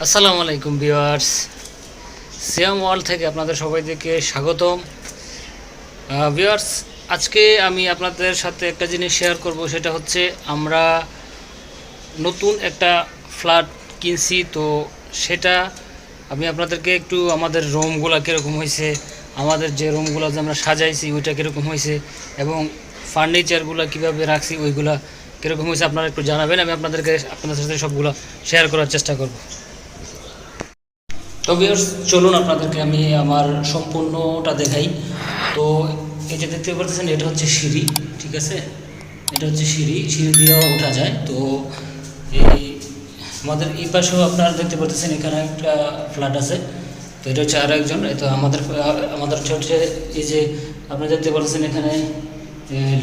আসসালামু আলাইকুম ভিউয়ার্স, সিয়াম ওয়ার্ল্ড থেকে আপনাদের সবাইকে স্বাগতম। ভিউয়ার্স, আজকে আমি আপনাদের সাথে একটা জিনিস শেয়ার করব, সেটা হচ্ছে আমরা নতুন একটা ফ্ল্যাট কিনছি। তো সেটা আমি আপনাদেরকে একটু আমাদের রুমগুলো কীরকম হয়েছে, আমাদের যে রুমগুলো যে আমরা সাজাইছি ওইটা কীরকম হয়েছে এবং ফার্নিচারগুলো কীভাবে রাখছি ওইগুলো কীরকম হয়েছে আপনারা একটু জানাবেন। আমি আপনাদের সাথে সবগুলো শেয়ার করার চেষ্টা করব। তো ভিউয়ার্স, চলুন আপনাদেরকে আমি আমার সম্পূর্ণটা দেখাই। তো এই যে দেখতে পাচ্ছেন, এটা হচ্ছে সিঁড়ি, ঠিক আছে? এটা হচ্ছে সিঁড়ি দিয়েও ওঠা যায়। তো এই আমাদের এই পাশেও আপনারা দেখতে পাচ্ছেন, এখানে একটা ফ্ল্যাট আছে। তো এটা হচ্ছে আরও একজন। তো আমাদের হচ্ছে এই যে আপনারা দেখতে পাচ্ছেন এখানে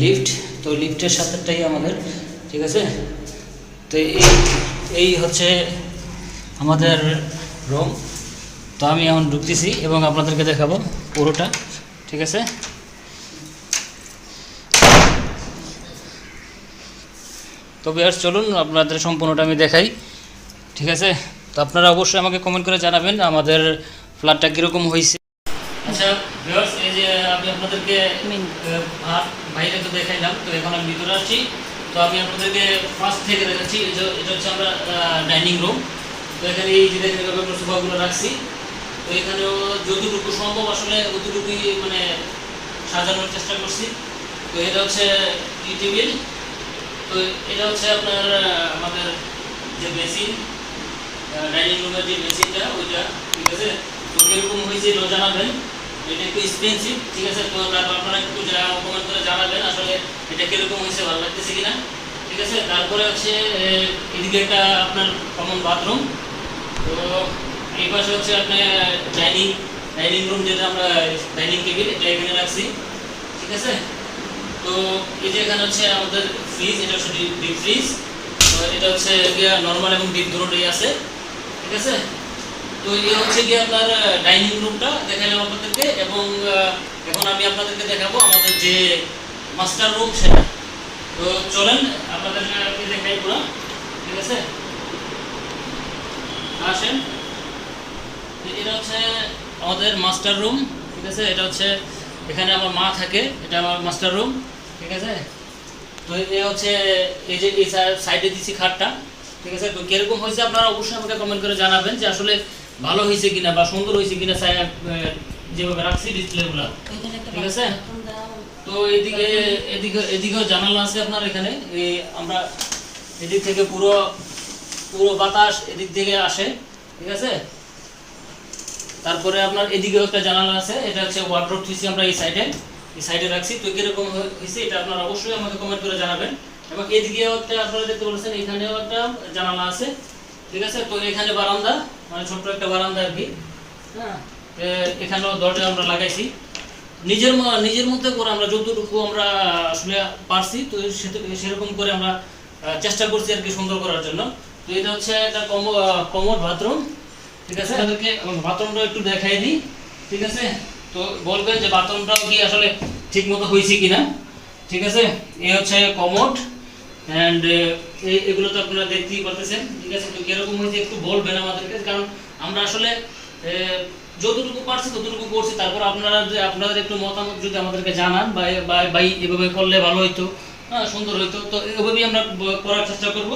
লিফট। তো লিফটের সাথেটাই আমাদের, ঠিক আছে? তো এই হচ্ছে আমাদের রুম। তো আমি এখন ঢুকতেছি এবং আপনাদেরকে দেখাবো পুরোটা, ঠিক আছে? তো ভিউয়ার্স, চলুন আপনাদের সম্পূর্ণটা আমি দেখাই, ঠিক আছে? তো আপনারা অবশ্যই আমাকে কমেন্ট করে জানাবেন আমাদের ফ্ল্যাটটা কীরকম হয়েছে। আচ্ছা ভিউয়ার্স, এই যে আমি আপনাদেরকে বাইরে তো দেখাইলাম, তো এখন আমি ভিতরে আসছি। তো আমি আপনাদেরকে ফার্স্ট থেকে দেখাচ্ছি। এটা হচ্ছে আমরা ডাইনিং রুম। তো এখানে এই যে দেখেন আমরা সোফাগুলো রাখছি। তো এখানেও যতটুকু সম্ভব আসলে অতটুকুই মানে সাজানোর চেষ্টা করছি। তো এটা হচ্ছে টি টেবিল। তো এটা হচ্ছে আপনার আমাদের যে বেসিন, ডাইনিং রুমের যে বেসিনটা ওইটা, ঠিক আছে? তো কীরকম হয়েছে এটাও জানাবেন। এটা একটু এক্সপেন্সিভ, ঠিক আছে? তো তারপর আপনারা একটু কমেন্ট করে জানাবেন আসলে এটা কীরকম হয়েছে, ভালো লাগতেছে কিনা, ঠিক আছে? তারপরে হচ্ছে এদিকে একটা আপনার কমন বাথরুম। তো এই পাশে হচ্ছে আপনার ডাইনিং রুম, যেটা আমরা ডাইনিং টেবিল এটা এখানে রাখছি, ঠিক আছে? তো এই যে এখানে হচ্ছে আমাদের ফ্রিজ, এটা হচ্ছে ডিপ ফ্রিজ। তো এটা হচ্ছে গিয়ে নর্মাল এবং ডিপ দুটোই আছে, ঠিক আছে? তো এই হচ্ছে গিয়ে আপনার ডাইনিং রুমটা দেখালাম আপনাদেরকে, এবং এখন আমি আপনাদেরকে দেখাবো আমাদের যে মাস্টার রুম সেটা। তো চলেন আপনাদেরকে দেখাই পুরো, ঠিক আছে? আসেন। এটা হচ্ছে আমাদের মাস্টার রুম, ঠিক আছে? এটা হচ্ছে এখানে আমার মা থাকে, এটা আমার মাস্টার রুম, ঠিক আছে? তো এই হচ্ছে এই যে এই সাইডে দিচ্ছি খাটটা, ঠিক আছে? তো কিরকম হয়েছে আপনারা অবশ্যই আমাকে কমেন্ট করে জানাবেন যে আসলে ভালো হয়েছে কিনা বা সুন্দর হয়েছে কিনা যেভাবে রাখছি ডিসপ্লেগুলো, ঠিক আছে? তো এদিকেও জানালা আছে আপনার এখানে। আমরা এদিক থেকে পুরো বাতাস এদিক থেকে আসে, ঠিক আছে? তারপরে আপনার এদিকেও একটা জানালা আছে, এটা হচ্ছে ওয়ার্ডরোব দিয়েছি আমরা এই সাইডে রাখছি। তো কিরকম হয়েছে এটা আপনারা অবশ্যই আমাকে কমেন্ট করে জানাবেন। এবং এদিকেও একটা আপনারা দেখতে পাচ্ছেন, এখানেও একটা জানালা আছে, ঠিক আছে? তো এখানে বারান্দা, মানে ছোট্ট একটা বারান্দা আর কি, হ্যাঁ? এখানেও দরজা আমরা লাগাইছি নিজের মধ্যে করে, আমরা যতটুকু আমরা আসলে পারছি। তো সেরকম করে আমরা চেষ্টা করছি আর কি সুন্দর করার জন্য। তো এটা হচ্ছে একটা কমোড বাথরুম, ঠিক আছে? তাদেরকে বাথরুমটা একটু দেখাই দিই, ঠিক আছে? তো বলবেন যে বাথরুমটাও কি আসলে ঠিক মতো হয়েছে কিনা, ঠিক আছে? এই হচ্ছে কমোড অ্যান্ড এগুলো তো আপনারা দেখতেই পারতেছেন, ঠিক আছে? তো কিরকম হয়েছে একটু বলবেন আমাদেরকে, কারণ আমরা আসলে যতটুকু পারছি ততটুকু করছি। তারপর আপনাদের একটু মতামত যদি আমাদেরকে জানান বা এভাবে করলে ভালো হইতো, হ্যাঁ, সুন্দর হইতো। তো এভাবেই আমরা করার চেষ্টা করব,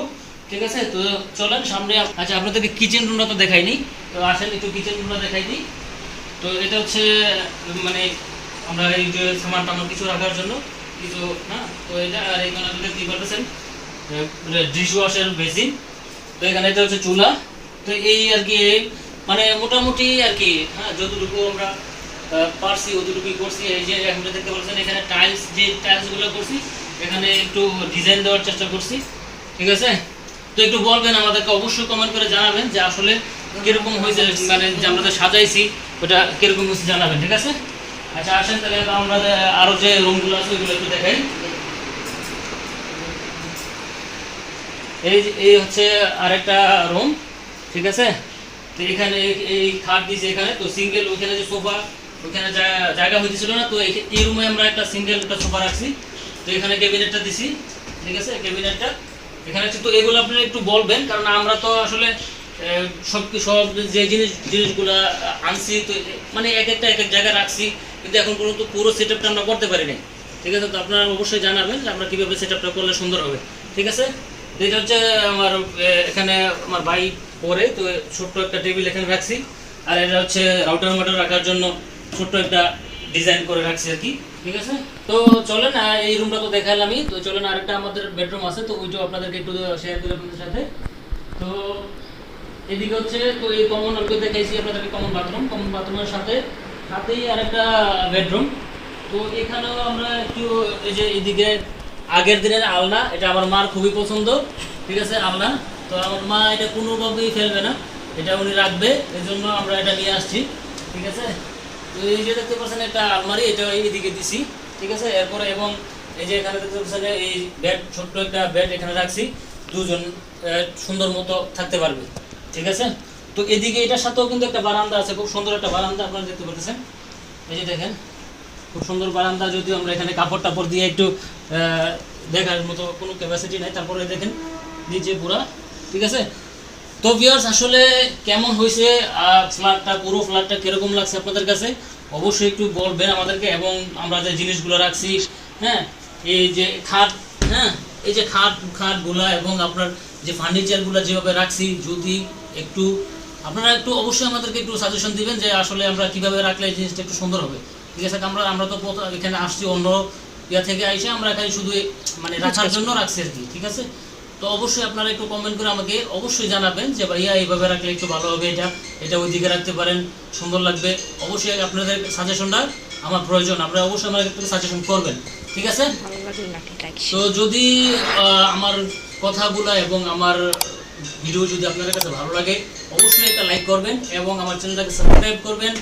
ঠিক আছে? তো চলেন সামনে। আচ্ছা, আপনাদেরকে কিচেন রুমটা তো দেখাইনি, তো আসেন একটু কিচেন রুমটা দেখাই দিই। তো এটা হচ্ছে মানে আমরা এই যে সামান টামান কিছু রাখার জন্য কিছু, হ্যাঁ? তো এটা আর এখানে দেখতে পাচ্ছেন ডিশ ওয়াশের বেসিন। তো এখানে এটা হচ্ছে চুলা। তো এই আর কি মানে মোটামুটি আর কি, হ্যাঁ, যতটুকু আমরা পারছি অতটুকুই করছি। এই যে আপনারা দেখতে পাচ্ছেন এখানে টাইলসগুলো করছি, এখানে একটু ডিজাইন দেওয়ার চেষ্টা করছি, ঠিক আছে? তো একটু বলবেন আমাদেরকে, অবশ্যই কমেন্ট করে জানাবেন যে আসলে কিরকম হয়েছে, মানে যে আমরা সাজাইছি ওটা কিরকম হয়েছে জানাবেন, ঠিক আছে? আচ্ছা আসেন তাহলে আমরা আরো যে রুমগুলো আছে ওইগুলো একটু দেখাই। এই হচ্ছে আরেকটা রুম, ঠিক আছে? তো এখানে এই খাট দিয়েছে এখানে। তো সিঙ্গেল ওইখানে যে সোফা, ওইখানে জায়গা হইতেছিল না, তো এই রুমে আমরা একটা সিঙ্গেল একটা সোফা রাখছি। তো এখানে ক্যাবিনেটটা দিছি, ঠিক আছে? ক্যাবিনেটটা এখানে আছে। তো এগুলো আপনি একটু বলবেন, কারণ আমরা তো আসলে সব যে জিনিসগুলা আনছি তো মানে এক এক জায়গায় রাখছি, কিন্তু এখন পর্যন্ত পুরো সেট আপটা আমরা করতে পারি নাই। ঠিক আছে, তো আপনারা অবশ্যই জানাবেন যে আমরা কীভাবে সেট আপটা করলে সুন্দর হবে। ঠিক আছে, তো এটা হচ্ছে আমার এখানে আমার ভাই পরে তো ছোট্ট একটা টেবিল এখানে রাখছি, আর এটা হচ্ছে রাউটার মাউটার রাখার জন্য ছোট্ট একটা ডিজাইন করে রাখছি আর কি। ঠিক আছে, তো চলেন এই রুমটা তো দেখালামই, তো চলেন আরেকটা আমাদের বেডরুম আছে, তো ওইটাও আপনাদেরকে একটু শেয়ার করি আপনাদের সাথে। তো এদিকে হচ্ছে তো এই কমন আমি দেখাইছি আপনাদেরকে কমন বাথরুমের সাথেই আরেকটা বেডরুম। তো এখানেও আমরা একটু এই যে এদিকে আগের দিনের আলনা, এটা আমার মার খুবই পছন্দ। ঠিক আছে, আলনা তো আমার মা এটা কোনোভাবেই ফেলবে না, এটা উনি রাখবে, এই জন্য আমরা এটা নিয়ে আসছি। ঠিক আছে, তো এই যে দেখতে পাচ্ছেন একটা আলমারি, এটা এইদিকে দিছি। ঠিক আছে, এরপরে এবং এই যে এখানে দেখতে পাচ্ছেন এই বেড, ছোট্ট একটা বেড এখানে রাখছি, দুজন সুন্দর মতো থাকতে পারবে। ঠিক আছে, তো এদিকে এটার সাথেও কিন্তু একটা বারান্দা আছে, খুব সুন্দর একটা বারান্দা আপনারা দেখতে পাচ্ছেন। এই যে দেখেন খুব সুন্দর বারান্দা, যদিও আমরা এখানে কাপড় টাপড় দিয়ে একটু দেখার মতো কোনো ক্যাপাসিটি নাই, তারপরে দেখেন নিচে পুরা। ঠিক আছে, তো ভিউয়ার্স আসলে কেমন হয়েছে ফ্ল্যাটটা, পুরো ফ্ল্যাটটা কীরকম লাগছে আপনাদের কাছে অবশ্যই একটু বলবেন আমাদেরকে। এবং আমরা যে জিনিসগুলো রাখছি, হ্যাঁ এই যে খাট, হ্যাঁ এই যে খাটগুলা এবং আপনার যে ফার্নিচারগুলো যেভাবে রাখছি, যদি একটু আপনারা একটু অবশ্যই আমাদেরকে একটু সাজেশন দিবেন যে আসলে আমরা কীভাবে রাখলে এই জিনিসটা একটু সুন্দর হবে। ঠিক আছে, আমরা তো এখানে আসছি অন্য ইয়া থেকে আইসে, আমরা এখানে শুধু মানে রাখার জন্য রাখছি আর কি। ঠিক আছে, তো অবশ্যই আপনারা একটু কমেন্ট করে আমাকে অবশ্যই জানাবেন যে ভাইয়া এইভাবে রাখলে একটু ভালো হবে, এটা ওইদিকে রাখতে পারেন, সুন্দর লাগবে। অবশ্যই আপনাদের সাজেশনটা আমার প্রয়োজন, আপনারা অবশ্যই আমাকে একটু সাজেশন করবেন। ঠিক আছে, তো যদি আমার কথাগুলো এবং আমার ভিডিও যদি আপনাদের কাছে ভালো লাগে অবশ্যই একটা লাইক করবেন এবং আমার চ্যানেলটাকে সাবস্ক্রাইব করবেন।